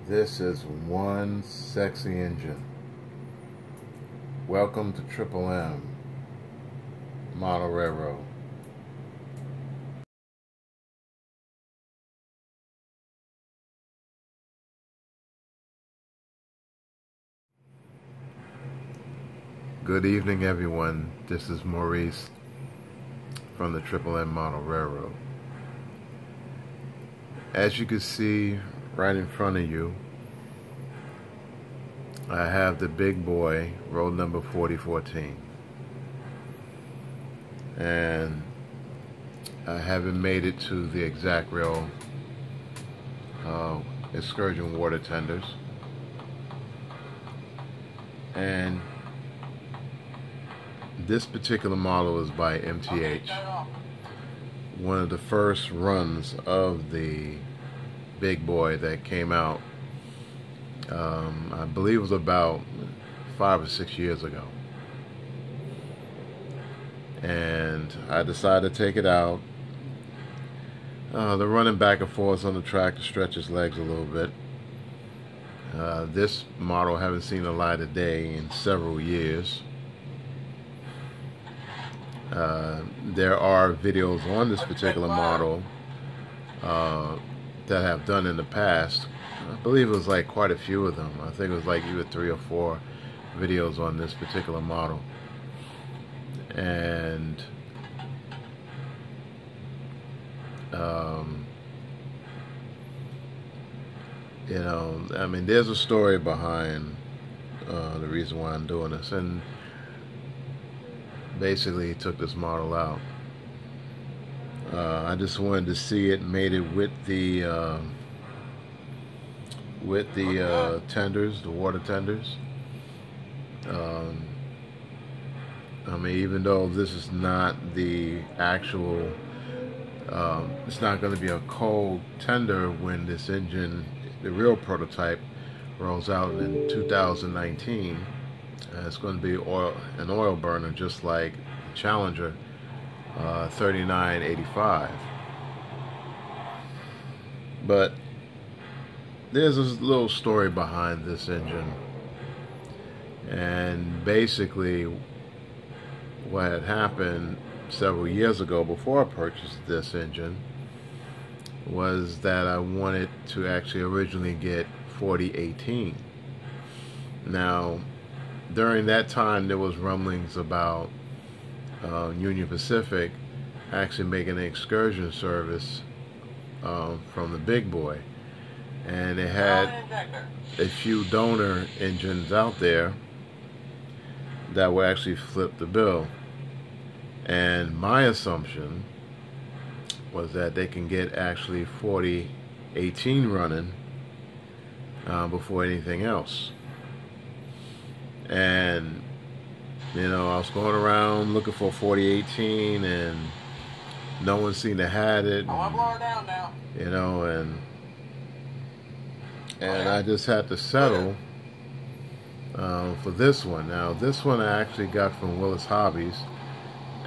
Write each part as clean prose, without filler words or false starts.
This is one sexy engine. Welcome to Triple M Model Railroad. Good evening, everyone. This is Maurice from the Triple M Model Railroad. As you can see right in front of you, I have the big boy, road number 4014. And I haven't made it to the exact rail Excursion water tenders. And this particular model is by MTH. One of the first runs of the big boy that came out, I believe it was about 5 or 6 years ago. And I decided to take it out. The running back and forth on the track to stretch his legs a little bit. This model haven't seen the light of day in several years. There are videos on this particular model that have done in the past. I believe it was like quite a few of them. I think it was like either 3 or 4 videos on this particular model. And you know, I mean, there's a story behind the reason why I'm doing this, and basically took this model out. I just wanted to see it made it with the tenders, the water tenders. I mean, even though this is not the actual, it's not going to be a cold tender when this engine, the real prototype, rolls out in 2019. It's going to be an oil burner, just like the Challenger 3985. But there's this little story behind this engine, and basically what had happened several years ago before I purchased this engine was that I wanted to actually originally get 4018. Now, during that time, there was rumblings about Union Pacific actually making an excursion service from the big boy, and they had a few donor engines out there that would actually flip the bill. And my assumption was that they can get actually 4018 running before anything else. And you know, I was going around looking for 4018, and no one seemed to have it. You know, and I just had to settle for this one. Now, this one I actually got from Willis Hobbies,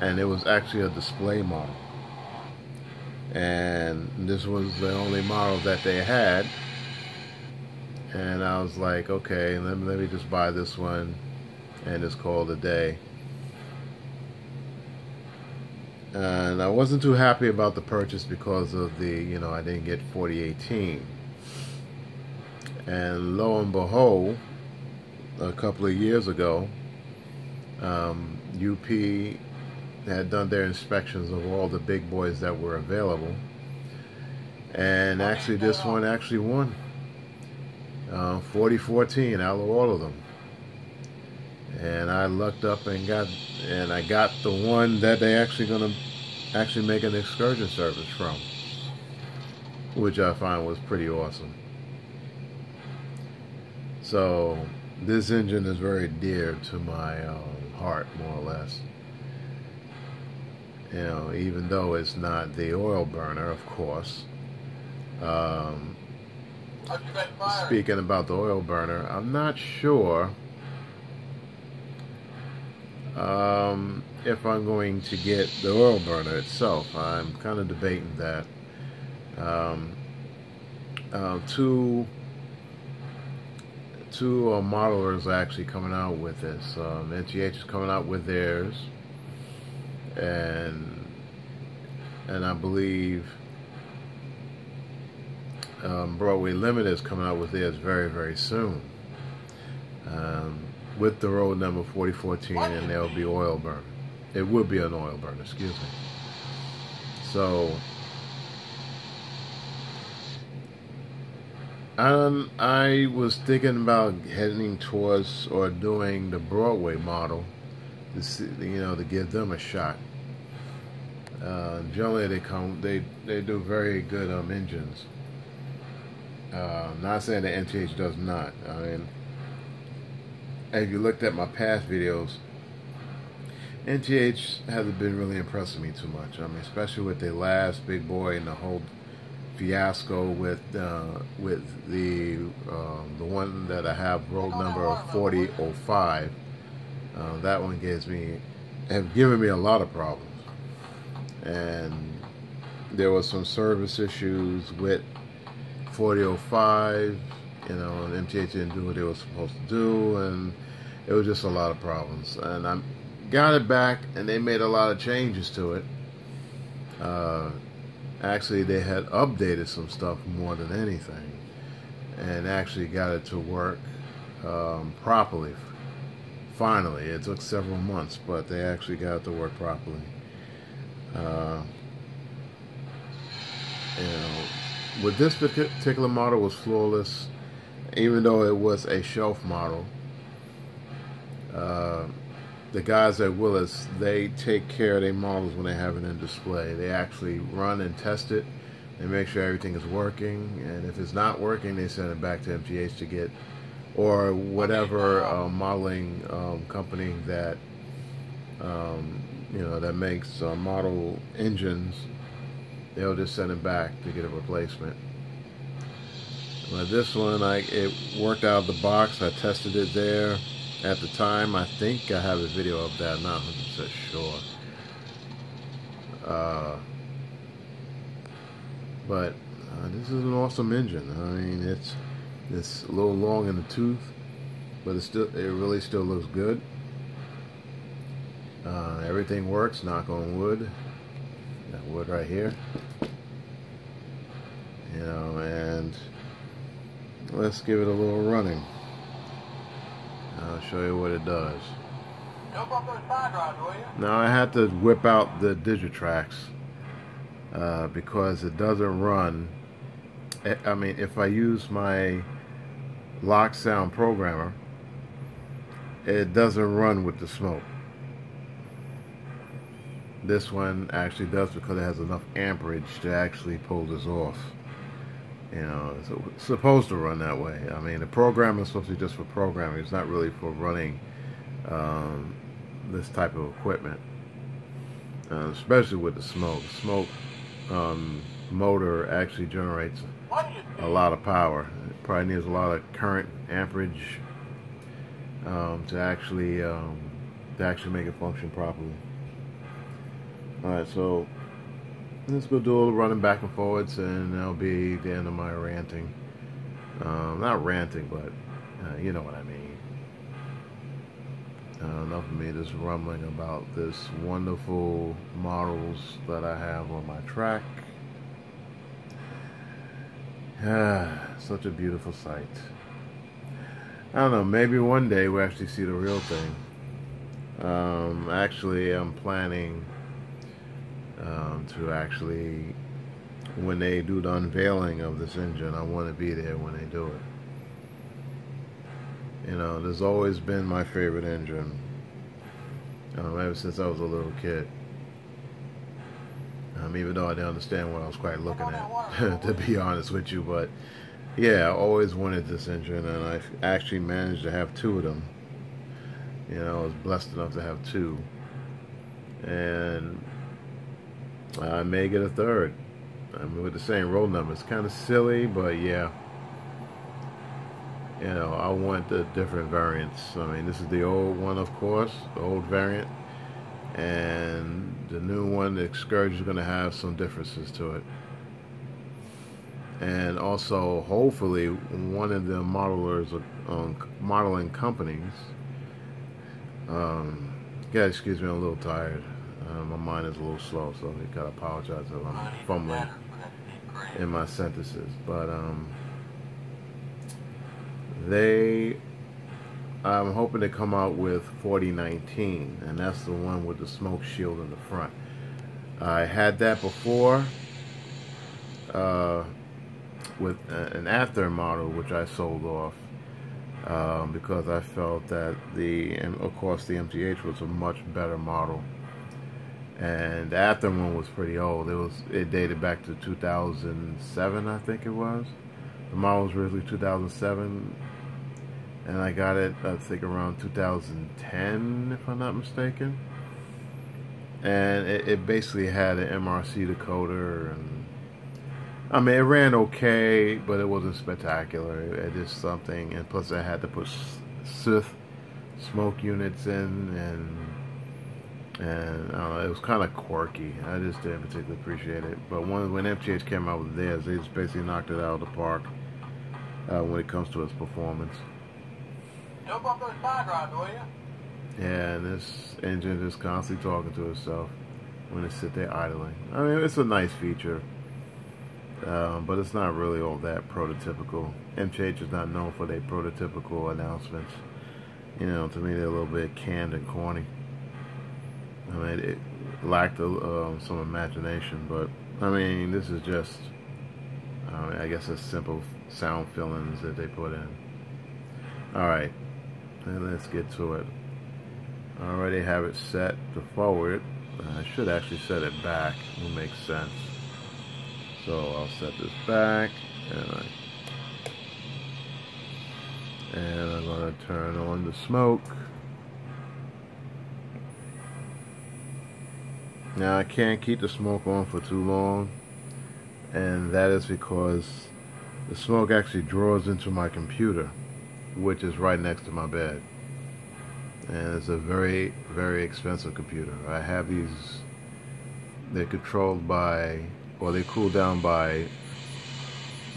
and it was actually a display model. And this was the only model that they had. And I was like, okay, let me just buy this one and just call it a day. And I wasn't too happy about the purchase because of the, you know, I didn't get 4018. And lo and behold, a couple of years ago, UP had done their inspections of all the big boys that were available, and actually this one actually won 4014 out of all of them. And I lucked up and I got the one that they actually gonna make an excursion service from, which I find was pretty awesome. So this engine is very dear to my heart, more or less. You know, even though it's not the oil burner, of course. Speaking about the oil burner, I'm not sure if I'm going to get the oil burner itself. I'm kind of debating that. Two two modelers are actually coming out with this. NTH is coming out with theirs, and I believe Broadway Limited is coming out with theirs very, very soon, with the road number 4014, and there'll be oil burn. It would be an oil burn, excuse me. So I was thinking about heading towards or doing the Broadway model to see, to give them a shot. Generally, they do very good engines. Not saying that NTH does not. I mean, if you looked at my past videos, NTH hasn't been really impressing me too much. I mean, especially with the last big boy and the whole fiasco with the one that I have, road number 4005. That one have given me a lot of problems, and there was some service issues with 4005. And MTH didn't do what they were supposed to do, and it was just a lot of problems. And I got it back, and they made a lot of changes to it. Actually, they had updated some stuff more than anything, and actually got it to work properly. Finally, it took several months, but they actually got it to work properly. With this particular model, was flawless, even though it was a shelf model. The guys at Willis, they take care of their models when they have it in display. They actually run and test it and make sure everything is working, and if it's not working, they send it back to MTH to get, or whatever modeling company that that makes model engines. They'll just send it back to get a replacement. But this one, it worked out of the box. I tested it there at the time. I think I have a video of that. I'm not 100% sure. But this is an awesome engine. I mean, it's a little long in the tooth, but it really still looks good. Everything works. Knock on wood. That wood right here. And let's give it a little running. I'll show you what it does. Jump up those side rods, will you? Now I had to whip out the Digitrax because it doesn't run. I mean, if I use my lock sound programmer, it doesn't run with the smoke. This one actually does, because it has enough amperage to actually pull this off. So it's supposed to run that way. I mean, the program is supposed to be just for programming. It's not really for running this type of equipment, especially with the smoke. The smoke motor actually generates a lot of power. It probably needs a lot of current amperage to actually make it function properly. Alright, so let's go do a little running back and forwards, and that'll be the end of my ranting. Not ranting, but you know what I mean. Enough of me just rumbling about this wonderful models that I have on my track. Such a beautiful sight. I don't know, maybe one day we'll actually see the real thing. Actually, I'm planning to actually, when they do the unveiling of this engine, I want to be there when they do it. There's always been my favorite engine, ever since I was a little kid. Even though I didn't understand what I was quite looking at, to be honest with you. But yeah, I always wanted this engine, and I actually managed to have two of them. I was blessed enough to have two, and I may get a third. I mean, with the same roll number. It's kind of silly, but yeah. I want the different variants. I mean, this is the old one, of course, the old variant. And the new one, the Excursion, is going to have some differences to it. and also hopefully one of the modeling companies. Yeah, excuse me, I'm a little tired. My mind is a little slow, so you gotta apologize if I'm fumbling in my sentences. But I'm hoping to come out with 4019, and that's the one with the smoke shield in the front. I had that before with an after model, which I sold off because I felt that of course the MTH was a much better model, and the after one was pretty old. It dated back to 2007, I think it was. The model was originally 2007, and I got it, I think, around 2010, if I'm not mistaken. And it basically had an MRC decoder, and I mean, it ran okay, but it wasn't spectacular. It just something, and plus I had to put Sith smoke units in, and I don't know, it was kind of quirky. I just didn't particularly appreciate it. But when MTH came out with theirs, they just basically knocked it out of the park when it comes to its performance. Jump off those side rods, will you? Yeah, and this engine is constantly talking to itself when it sit there idling. I mean, it's a nice feature, but it's not really all that prototypical. MTH is not known for their prototypical announcements. You know, to me, they're a little bit canned and corny. I mean, it lacked some imagination, but I mean, this is just, I guess, a simple sound fillings that they put in. All right, and let's get to it. I already have it set to forward. I should actually set it back. It will make sense. So I'll set this back, and I'm going to turn on the smoke. Now I can't keep the smoke on for too long, and that is because the smoke actually draws into my computer, which is right next to my bed. And it's a very, very expensive computer. I have these, they're controlled by, or they cool down by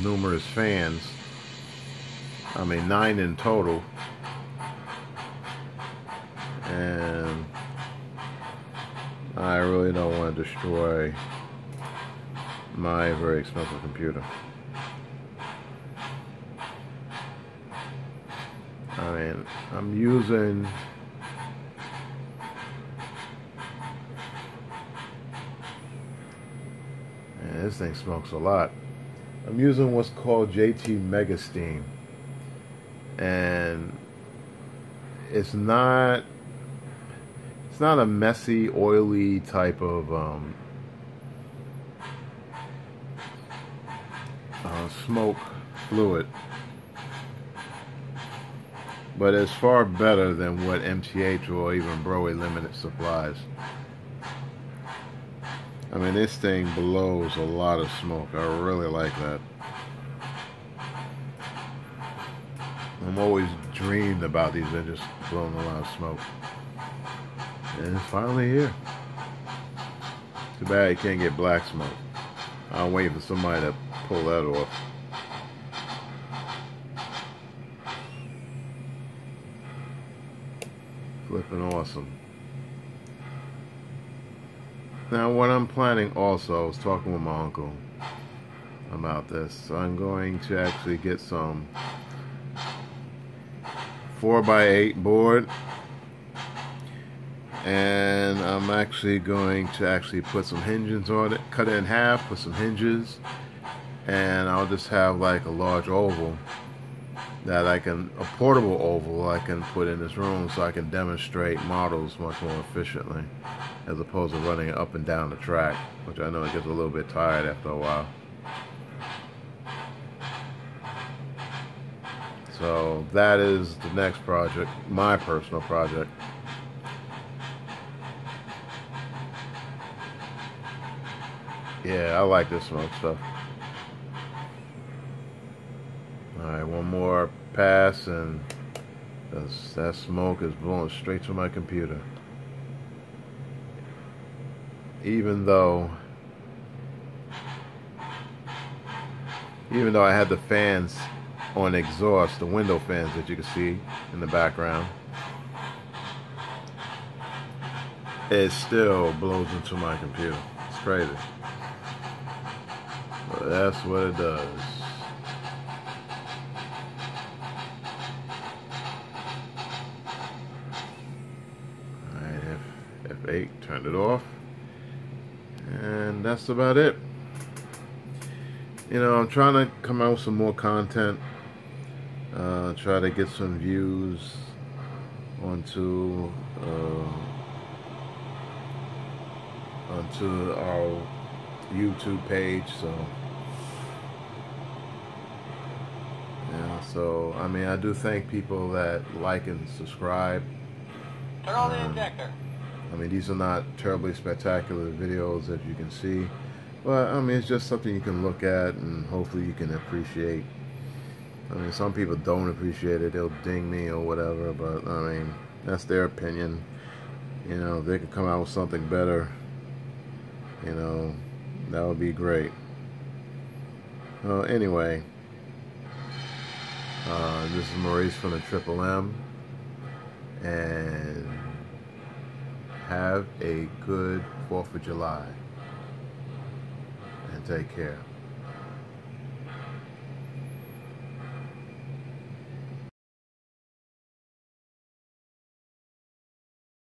numerous fans. I mean, 9 in total. And I really don't want to destroy my very expensive computer. I mean, I'm using this thing smokes a lot. I'm using what's called JT Mega Steam, and it's not a messy, oily type of smoke fluid, but it's far better than what MTH or even Broadway Limited supplies. I mean, this thing blows a lot of smoke. I really like that. I'm always dreamed about these engines blowing a lot of smoke. And it's finally here. Too bad you can't get black smoke. I'm waiting for somebody to pull that off. Flipping awesome. Now, what I'm planning also, I was talking with my uncle about this. So I'm going to actually get some 4x8 board, and I'm actually going to put some hinges on it, cut it in half, put some hinges, and I'll just have like a large oval that a portable oval I can put in this room so I can demonstrate models much more efficiently, as opposed to running it up and down the track, which I know it gets a little bit tired after a while. So that is the next project, my personal project. Yeah, I like this smoke stuff. Alright, one more pass, and that smoke is blowing straight to my computer. Even though even though I had the fans on exhaust, the window fans that you can see in the background, it still blows into my computer. It's crazy. But that's what it does. Alright, F8, turned it off. And that's about it. You know, I'm trying to come out with some more content. Try to get some views onto our YouTube page. So yeah, so I mean, I do thank people that like and subscribe. Turn on the injector. I mean, these are not terribly spectacular videos, as you can see, but I mean, it's just something you can look at and hopefully you can appreciate. I mean, some people don't appreciate it, they'll ding me or whatever, but I mean, that's their opinion. You know, if they could come out with something better, you know, that would be great. Anyway, this is Maurice from the Triple M, and have a good 4th of July, and take care.